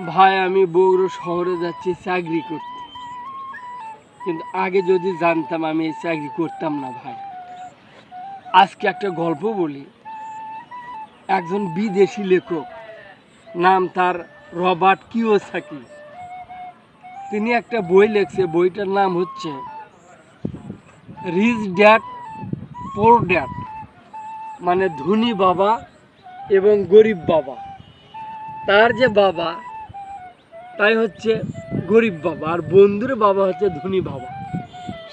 ভাই আমি বগুড়া শহরে যাচ্ছি চাকরি করতে, কিন্তু আগে যদি জানতাম আমি এই চাকরি করতাম না ভাই। আজকে একটা গল্প বলি। একজন বিদেশি লেখক, নাম তার রবার্ট কিওসাকি, তিনি একটা বই লিখছে। বইটার নাম হচ্ছে রিচ ড্যাড পোর ড্যাড, মানে ধনী বাবা এবং গরিব বাবা। তার যে বাবা তাই হচ্ছে গরিব বাবা, আর বন্ধুর বাবা হচ্ছে ধনী বাবা।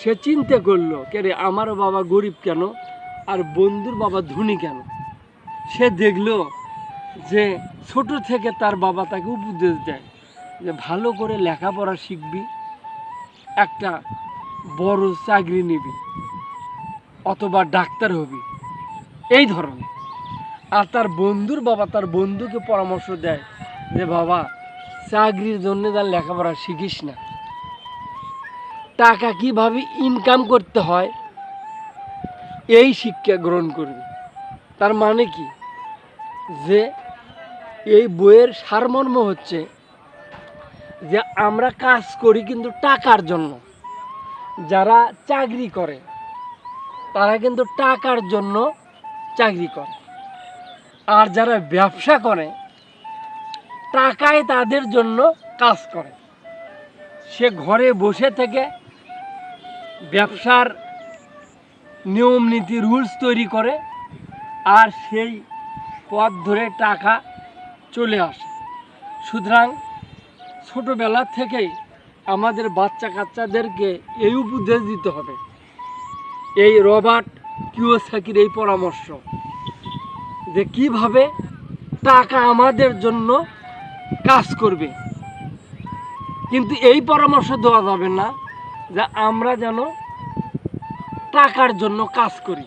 সে চিন্তা করলো, কে রে আমার বাবা গরিব কেন আর বন্ধুর বাবা ধনী কেন? সে দেখলো যে ছোট থেকে তার বাবা তাকে উপদেশ দেয় যে ভালো করে লেখাপড়া শিখবি, একটা বড় চাকরি নিবি, অথবা ডাক্তার হবি, এই ধরনের। আর তার বন্ধুর বাবা তার বন্ধুকে পরামর্শ দেয় যে বাবা চাকরির জন্য তার লেখাপড়া শিখিস না, টাকা কিভাবে ইনকাম করতে হয় এই শিক্ষা গ্রহণ করবি। তার মানে কি, যে এই বইয়ের সারমর্ম হচ্ছে যে আমরা কাজ করি কিন্তু টাকার জন্য। যারা চাকরি করে তারা কিন্তু টাকার জন্য চাকরি করে, আর যারা ব্যবসা করে টাকায় তাদের জন্য কাজ করে। সে ঘরে বসে থেকে ব্যবসার নিয়ম নীতি রুলস তৈরি করে, আর সেই পথ ধরে টাকা চলে আসে। সুতরাং ছোটোবেলা থেকেই আমাদের বাচ্চা কাচ্চাদেরকে এই উপদেশ দিতে হবে, এই রবার্ট কিওসাকির এই পরামর্শ, যে কিভাবে টাকা আমাদের জন্য কাজ করবে। কিন্তু এই পরামর্শ দেওয়া যাবে না যে আমরা যেন টাকার জন্য কাজ করি।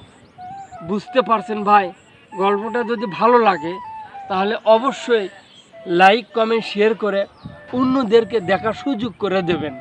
বুঝতে পারছেন ভাই? গল্পটা যদি ভালো লাগে তাহলে অবশ্যই লাইক কমেন্ট শেয়ার করে অন্যদেরকে দেখার সুযোগ করে দেবেন।